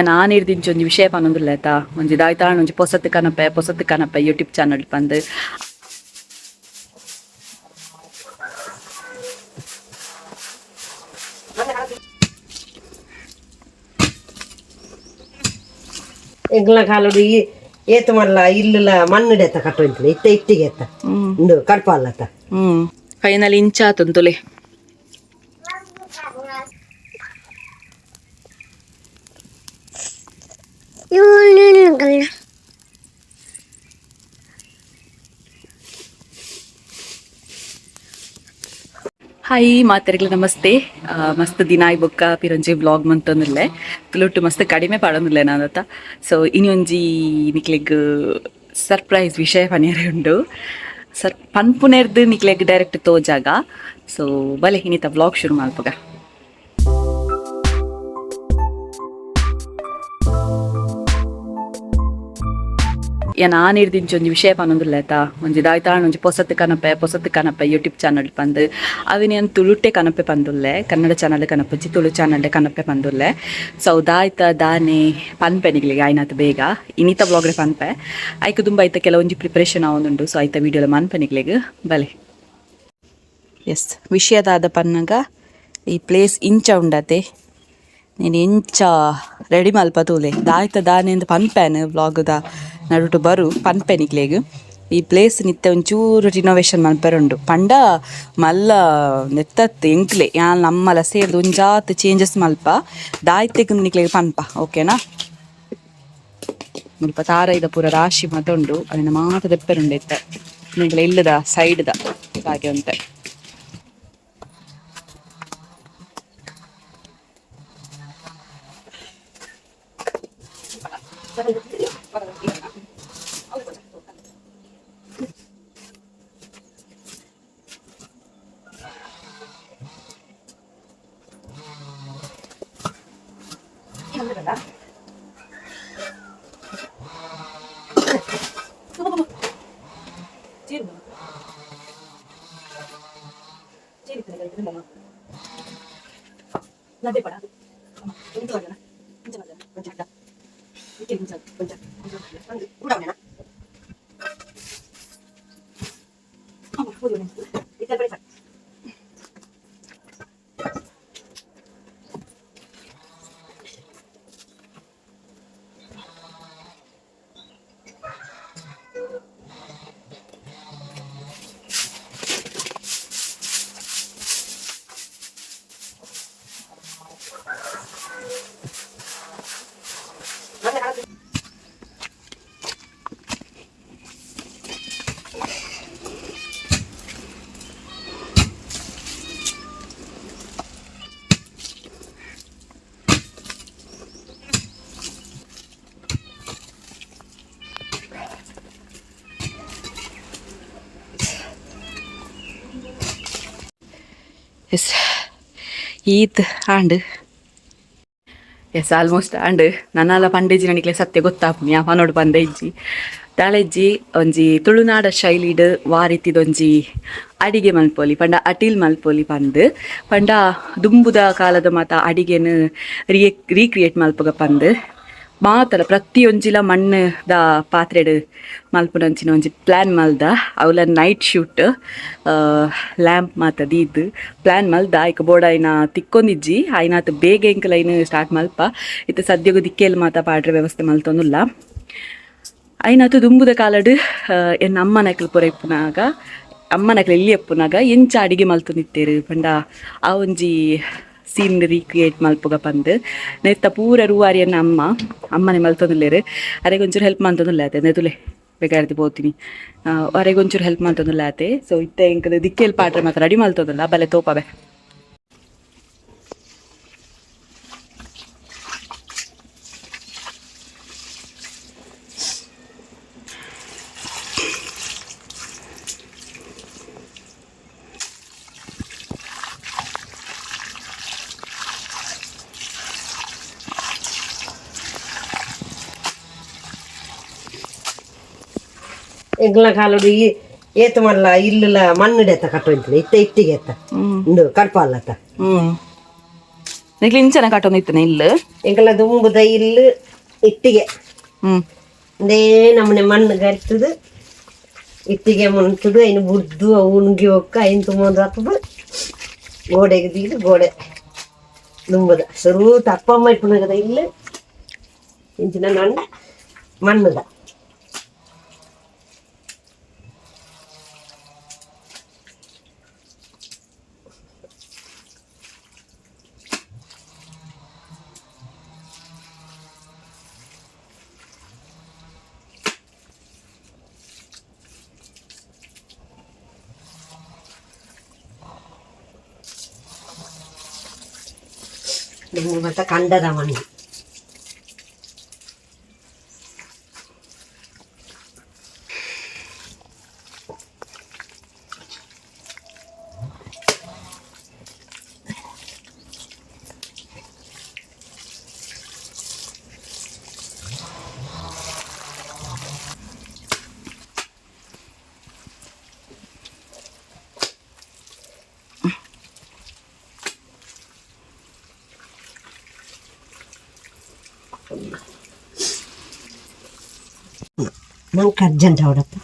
ನಾನು ಹಿಡ್ದಿಂಚು ಒಂದು ವಿಷಯ ಪನ್ನೊಂದಿಲ್ಲ ಆಯ್ತಾ ಒಂಜಿ ದಾಯ್ತಾಣ ಒಂಜಿ ಪೊಸತ್ ಕನಪೆ ಯೂಟ್ಯೂಬ್ ಚಾನಲ್ ಪಂದು ಎಂಗ್ಲ ಕಾಲುಡು ಏತ ಮಲ್ಲ ಇಲ್ಲುಲ ಮಣ್ಣುಡೆತ್ತ ಕಟ್ಟೊಂತಿಲ್ಲ ಇಟ್ಟಿಗೆ ಎತ್ತ ಉಂಡು ಕಡ್ಪಾಲತ್ತ ಫೈನಲ್ ಇಂಚಾತಂತುಲೆ ಹಾಯ್ ಮಾತರಿಗ್ಲ ನಮಸ್ತೆ ಮಸ್ತ್ ದಿನ ಆಯ್ ಬೊಕ್ಕ ಪಿರೊಂಜಿ ವ್ಲಾಗ್ ಮಂತೊಂದುಲ್ಲೆ ತುಲುಟ್ಟು ಮಸ್ತ್ ಕಡಿಮೆ ಪಾಡೊಂದುಲ್ಲೆ ನಾನತ್ತ ಸೊ ಇನ್ನೊಂಜಿ ನಿಕ್ಲೆಗ್ ಸರ್ಪ್ರೈಸ್ ವಿಷಯ ಪನಿಯರೆ ಉಂಡು ಪನ್ಪುನೆರ್ದು ನಿಕ್ಲೆಗ್ ಡೈರೆಕ್ಟ್ ತೋಜಾಗ ಸೊ ಬಲೆ ಇನ್ನಿತ ವ್ಲಾಗ್ ಶುರು ಮಲ್ಪಗ ನಾನು ಹಿಡ್ದಿಂಚು ಒಂಜಿ ವಿಷಯ ಪನ್ನೊಂದಿಲ್ಲ ಆಯ್ತಾ ಒಂಜಿ ದಾಯ್ತಾಣ ಒಂಜಿ ಪೊಸತ್ ಕನಪೆ ಯೂಟ್ಯೂಬ್ ಚಾನಲ್ ಪಂದು ಅವಿನೇನು ತುಳುಟ್ಟೆ ಕನಪೆ ಪಂದುಲ್ಲೆ ಕನ್ನಡ ಚಾನಲ್ ಕನಪಚ್ಚಿ ತುಳು ಚಾನಲ್ ಕನಪೆ ಪಂದುಲ್ಲೆ ಸೊ ದಾಯ್ತ ದಾನೆ ಪನ್ಪೆ ನಿಗ್ಲಿಗೆ ಆಯ್ನಾತ್ ಬೇಗ ಇನ್ನಿತ ಬ್ಲಾಗ್ರೆ ಪನ್ಪೆ ಆಯ್ಕೆ ತುಂಬ ಆಯ್ತ ಕೆಲವೊಂಜಿ ಪ್ರಿಪ್ರೇಷನ್ ಆವೊಂದುಂಡು ಸೊ ಆಯ್ತ ವೀಡಿಯೋಲ ಮನ್ಪೆ ನಿಗ್ಲಿಗೆ ಬಲೆ ಎಸ್ ವಿಷಯದಾದ ಪನ್ನಗ ಈ ಪ್ಲೇಸ್ ಇಂಚ ಉಂಡತೆ ನೀನು ಇಂಚ ರೆಡಿ ಮಲ್ಪ ತೂಲೆ ದಾಯ್ತ ದಾನೆಂದು ಪನ್ಪೇನು ವ್ಲಾಗ್ದ ನಡುಟು ಬರು ಪನ್ಪೆನಿಗ್ಲೇಗ್ ಈ ಪ್ಲೇಸ್ ನಿತ್ಯ ಒಂಚೂರು ರಿನೋವೇಷನ್ ಮಲ್ಪೆರುಂಡು ಪಂಡ ಮಲ್ಲ ನೆತ್ತತ್ತು ಎಂಕ್ಲೆ ಯಾನ್ ನಮ್ಮಲ ಸೇರ್ದು ಒಂಜಾತ್ ಚೇಂಜಸ್ ಮಲ್ಪ ದಾಯ್ತೆಗ್ ನಿಕ್ಲೆಗ್ ಪನ್ಪ ಓಕೆನಾ ಮುಲ್ಪ ತಾರೈದ ಪೂರ ರಾಶಿ ಮತೊಂಡು ಅದನ್ನ ಮಾತ ದೆಪ್ಪೆರುಂಡು ಇತ್ತೆ ನಿಕ್ಲೆ ಇಲ್ಲದ ಸೈಡ್ದ ಹಾಗೆ ಉಂಟೆ ಎಸ್ ಈತ್ ಆಂಡ್ ಎಸ್ ಆಲ್ಮೋಸ್ಟ್ ಆಂಡ್ ನನ್ನಲ್ಲ ಪಂಡೇಜಿ ನನಿಕ್ಲೆ ಸತ್ಯ ಗೊತ್ತಾಪುನಿ ಆ ಪನೋಡು ಪಂಡ ಇಜ್ಜಿ ತಾಳೆಜ್ಜಿ ಒಂಜಿ ತುಳುನಾಡ ಶೈಲಿಡ್ ವಾರಿತಿದೊಂಜಿ ಅಡಿಗೆ ಮಲ್ಪೊಲಿ ಪಂಡ ಅಟಿಲ್ ಮಲ್ಪೊಲಿ ಪಂದ್ ಪಂಡ ದುಂಬುದ ಕಾಲದ ಮಾತ ಅಡಿಗೆನ್ ರೀಕ್ರಿಯೇಟ್ ಮಲ್ಪಗ ಪಂದ್ ಮಾತಲ ಪ್ರತಿಯೊಂಜಿಲ ಮಣ್ಣದ ಪಾತ್ರೆಡ್ ಮಲ್ಪುನಂಚಿನ ಒಂಜಿ ಪ್ಲ್ಯಾನ್ ಮಲ್ದ ಅವಲ ನೈಟ್ ಶೂಟ್ ಲ್ಯಾಂಪ್ ಮಾತ ದೀದ್ ಪ್ಲ್ಯಾನ್ ಮಲ್ದ ಐಕ ಬೋರ್ಡ್ ಐನ ತಿಕ್ಕೊಂದಿಜ್ಜಿ ಐನಾತ್ ಬೇಗ ಎಂಕಲ್ ಐನ್ ಸ್ಟಾರ್ಟ್ ಮಲ್ಪ ಇತ್ತು ಸದ್ಯಗು ದಿಕ್ಕೇಲ್ ಮಾತ ಪಾಡ್ರೆ ವ್ಯವಸ್ಥೆ ಮಲ್ತೊಂದುಲ್ಲ ಐನಾತು ದುಂಬುದ ಕಾಲಡ್ ಎನ್ನ ಅಮ್ಮನಕ್ಲು ಪೂರ ಇಪ್ಪುನಾಗ ಅಮ್ಮನಕ್ಲು ಎಲ್ಲಿ ಎಪ್ಪುನಾಗ ಎಂಚ ಅಡಿಗೆ ಮಲ್ತೊಂದಿತ್ತೇರು ಪಂಡ ಆ ಒಂಜಿ ಸೀನ್ ರೀಕ್ರಿಯೇಟ್ ಮಲ್ಪುಗ ಪಂದ್ ನೆತ್ತ ಪೂರ ರೂವಾರಿಯನ್ನ ಅಮ್ಮನೆ ಮಲ್ತೊಂದುಲ್ಲೇರು ಅರೆಗೆ ಒಂಚೂರು ಹೆಲ್ಪ್ ಮಾಡ್ತೊಂದುಲ್ಲ ಆತೆ ನೆದುಲೆ ಬೇಕಾರ್ತಿ ಪೋತೀನಿ ಅರೆಗೆ ಒಂಚೂರು ಹೆಲ್ಪ್ ಮಾಡ್ತೊಂದುಲ್ಲ ಆತೆ ಸೊ ಇತ್ತೆ ಎಂಕಲ್ ದಿಕ್ಕೇಲ್ ಪಾಟ್ರೆ ಮಾತ್ರ ರೆಡಿ ಮಲ್ತೊಂದುಲ್ಲ ಬಲೆ ತೋಪವೆ ಎಂಗ್ಲ ಕಾಲುಡು ಏತ ಮಲ್ಲ ಇಲ್ಲುಲ ಮಣ್ಣುಡೆತ್ತ ಕಟ್ಟೊಂತಿಲ್ಲ ಇಟ್ಟಿಗೆ ಎತ್ತ ಉಂಡು ಕಡ್ಪಾಲತ್ತ ನಿಕ್ಲಿ ಇಂಚನ ಕಟ್ಟೊಂದು ಇತ್ತನೆ ಇಲ್ಲ ಎಂಕಲ್ಲ ದುಂಬುದ ಇಲ್ಲು ಇಟ್ಟಿಗೆ ಇದೇ ನಮ್ಮನೆ ಮಣ್ಣು ಗರ್ತದು ಇಟ್ಟಿಗೆ ಮುಣ್ತದು ಐನು ಬುಡ್ದು ಉಣ್ಗಿ ಹೋಗ್ಕ ಐನು ತುಂಬೋದು ಹಾಕದು ಗೋಡೆಗೆ ದೀದು ಗೋಡೆ ದುಂಬುದ ಸರು ತಪ್ಪಮ್ಮ ಇಪ್ಪುನಗದ ಇಲ್ಲು ಇಂಚಿನ ನನ್ನ ಮಣ್ಣುದ ಮತ್ತೆ ಕಂಡದ ಮಣ್ಣು ನಂಗೆ ಅರ್ಜೆಂಟ್ ಅವಡಪ್ಪ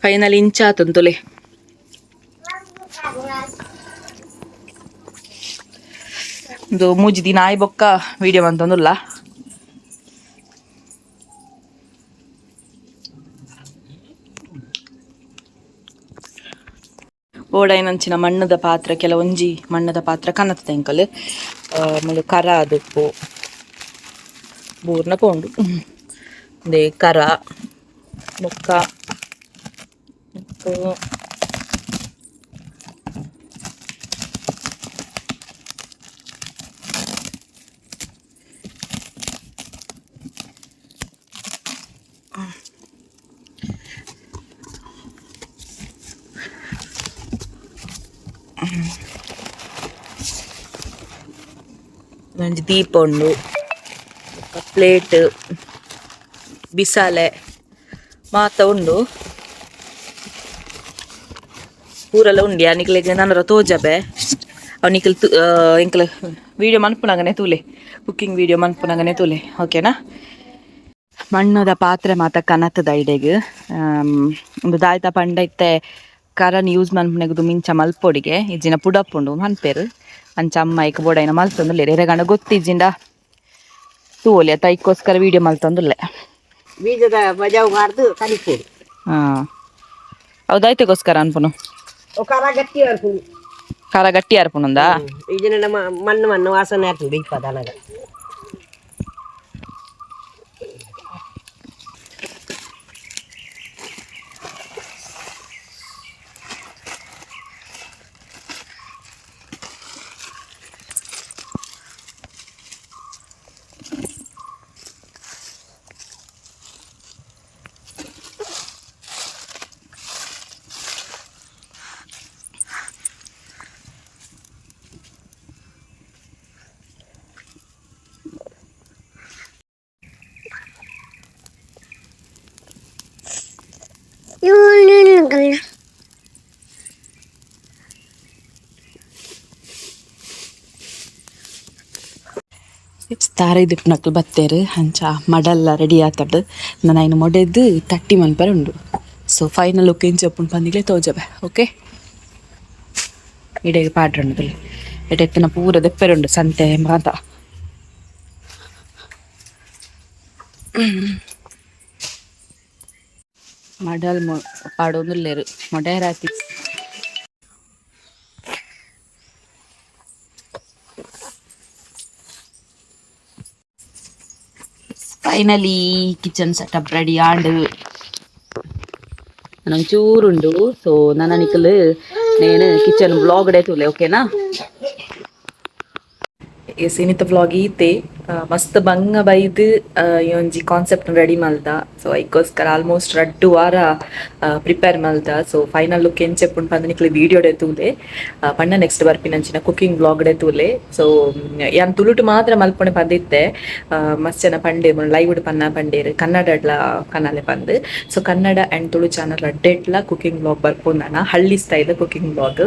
ಫೈನಲ್ ಇಂಚಾತಂತುಲೆ ಒಂದು ಮೂಜಿ ದಿನ ಆಯ್ ಬೊಕ್ಕ ವಿಡಿಯೋ ಅಂತಂದುಲ್ಲ ಓಡೈನಂಚಿನ ಮಣ್ಣದ ಪಾತ್ರ ಕೆಲವೊಂಜಿ ಮಣ್ಣದ ಪಾತ್ರ ಕನತ್ತ ಎಂಕಲ್ ಆಮೇಲೆ ಕರ ಅದಪ್ಪು ಬೂರ್ನ ಪೋಂಡು ಅದೇ ಕರ ಮುಕ್ಕ ಒಂಜಿ ದೀಪ ಉಂಡು ಪ್ಲೇಟ್ ಬಿಸಾಲೆ ಮಾತ ಉಂಡು ಪೂರೆಲ್ಲ ಉಂಡಿ ಅನಿಕ್ಲೆಗ್ ನನ್ನರ ತೋಜಬೆ ಅವನಿಕಲ್ ಎಂಕಲ್ ವೀಡಿಯೋ ಮನ್ಪುನಾಗನೆ ತೂಲೆ ಕುಕ್ಕಿಂಗ್ ವೀಡಿಯೋ ಮನ್ಪುನಾಗನೆ ತೂಲೆ ಓಕೆನಾ. ಮಣ್ಣದ ಪಾತ್ರೆ ಮಾತ ಕನತ್ತದ ಐಡೆಗ್ ಒಂದು ದಾಯ್ತ ಪಂಡ ಇತ್ತೆ ಕರನ್ ಯೂಸ್ ಮನ್ಪುನೆಗದು ಮಿಂಚ ಮಲ್ಪೊಡಿಗೆ ಇಜ್ಜಿನ ಪುಡಪ್ಪುಂಡು ಮನ್ಪೇರು ಅಂಚ ಅಮ್ಮ ಐಕ ಬೋಡೈನ ಮಲ್ತೊಂದುಲ್ಲೆ ಎರೆಗಂಡ ಗೊತ್ತಿಜ್ಜಿಂಡ ತೂಲಿ ಅತ್ತ ಐಕ್ಕೋಸ್ಕರ ವೀಡಿಯೋ ಮಲ್ತೊಂದುಲ್ಲೆ ಬೀಜದ ಬಜಾವ್ ಮಾಡ್ದು ಕಲಿಪೋಡು ಹಾಂ ಹೌದಾಯ್ತಗೋಸ್ಕರ ಅನ್ಪುನು ಖಾರ ಗಟ್ಟಿ ಆಡ್ತೀನಿ ಖಾರ ಗಟ್ಟಿ ಅರ್ಪುನುಂದಾ ಈಜಿನ ನಮ್ಮ ಮಣ್ಣು ವಾಸನೆ ಆಗ್ತದೆ ಬೇಯ್ಪದನಗ ತಾರೆ ದಿಪ್ಪನಕ್ಲು ಬತ್ತೇರು ಅಂಚ ಮಡೆಲ್ಲ ರೆಡಿ ಆತಡ್ ನಾನು ಐನು ಮೊಡೆದು ತಟ್ಟಿ ಮನ್ಪರೆ ಉಂಡು. ಸೊ ಫೈನಲ್ ಲುಕ್ ಇಂಚ ಒಪ್ಪುಂಡು ಪಂದಿಗ್ಲೆ ತೋಜಬೆ ಓಕೆ. ಇಡೆಗೆ ಪಾಡ್ರಂಡು ಎಡೆತ್ತಿನ ಪೂರ ದೆಪ್ಪರೆ ಉಂಡು ಸಂತೆ ಮಾತ ಮಡಲ್ ಪಾಡೊಂದುಲ್ಲೇರು ಮೊಡೆ ರಾತಿ finally kitchen setup ready and ನಂಗೆ ಚೂರುಂಡು. ಸೊ ನನ್ನ ನಿಕಲ್ నేను ಕಿಚನ್ ಬ್ಲಾಗ್ ಡೇ ತೂಲೆ ಓಕೆನಾ. ಎಸ್ ಇನ್ನಿತ ವ್ಲಾಗ್ ಈತೆ ಮಸ್ತ್ ಬಂಗ ಬೈದು ಈ ಒಂಜಿ ಕಾನ್ಸೆಪ್ಟ್ ರೆಡಿ ಮಲ್ದ. ಸೊ ಐಕೋಸ್ಕರ ಆಲ್ಮೋಸ್ಟ್ 2 ವಾರ ಪ್ರಿಪೇರ್ ಮಲ್ದ. ಸೊ ಫೈನಲ್ ಲುಕ್ ಎಂಚೆಪ್ಪುಂಡು ಪಂದ್ ನಿಕ್ಲೆ ವೀಡಿಯೋಡೆ ತೂಲೆ ಪಂಡ ನೆಕ್ಸ್ಟ್ ಬರ್ಪಿನಂಚಿನ ಕುಕಿಂಗ್ ಬ್ಲಾಗ್ಡೆ ತೂಲೆ. ಸೊ ಯಾನ್ ತುಳುಟು ಮಾತ್ರ ಮಲ್ಪೊಣೆ ಪಂದಿತ್ತೆ, ಮಸ್ತ್ ಜನ ಪಂಡೆ ಲೈವ್ಡ್ ಪನ್ನ ಪಂಡೇರು ಕನ್ನಡಡ್ಲ ಕನ್ನಲೆ ಪಂದ್. So Kannada and Tulu channel ರಡ್ಡೆಟ್ಲ ಕುಕಿಂಗ್ ಬ್ಲಾಗ್ ಬರ್ಪುಂಡನ ಹಳ್ಳಿ ಸ್ಟೈಲ್ ಕುಕಿಂಗ್ ಬ್ಲಾಗ್.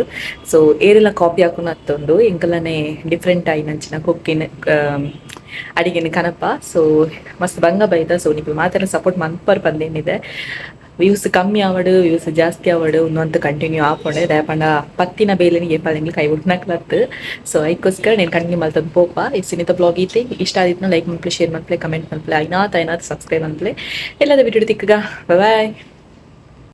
ಸೊ ಏರೆಲ್ಲ ಕಾಪಿ ಹಾಕೊಂಡು ಹತ್ತೊಂದು ಇಂಕಲನೇ ಡಿಫ್ರೆಂಟ್ ಆಗಿ ನಂಚಿನ ಕುಕ್ಕಿನ ಅಡಿಗೆನ ಕನಪ. ಸೊ ಮಸ್ತ್ ಬಂಗ ಬೈದ. ಸೊ ನೀವು ಮಾತೆಲ್ಲ ಸಪೋರ್ಟ್ ಮನ್ಪರ್ ಬಂದೇನಿದೆ. ವ್ಯೂಸ್ ಕಮ್ಮಿ ಆವಡು ವ್ಯೂಸ್ ಜಾಸ್ತಿ ಆವಡು ಇನ್ನೊಂದು ಕಂಟಿನ್ಯೂ ಆಪೊಂಡೆ ದಯಪಂಡ ಪತ್ತಿನ ಬೇಲೆನಿಗೆ ಏಪಾಲೆಂಗೆ ಕೈ ಉಟ್ನಕ್ಲತ್ತು. ಸೊ ಅದಕ್ಕೋಸ್ಕರ ನಾನು ಕಂಟಿನ್ಯೂ ಮಾಡ್ತಂದು ಪೋಪ. ಇಷ್ಟ ಬ್ಲಾಗ್ ಐತೆ ಇಷ್ಟ ಆದಿತ್ತು ಲೈಕ್ ಮಾಡ್ಲಿ, ಶೇರ್ ಮಾಡ್ಲಿ, ಕಮೆಂಟ್ ಮಾಡ್ಲಿ, ಐನಾತ್ ಸಬ್ಸ್ಕ್ರೈಬ್ ಮಾಡ್ಲಿ. ಎಲ್ಲದ ವಿಡಿಯೋ ತಿಕ್ಕಗ ಬಾಯ್.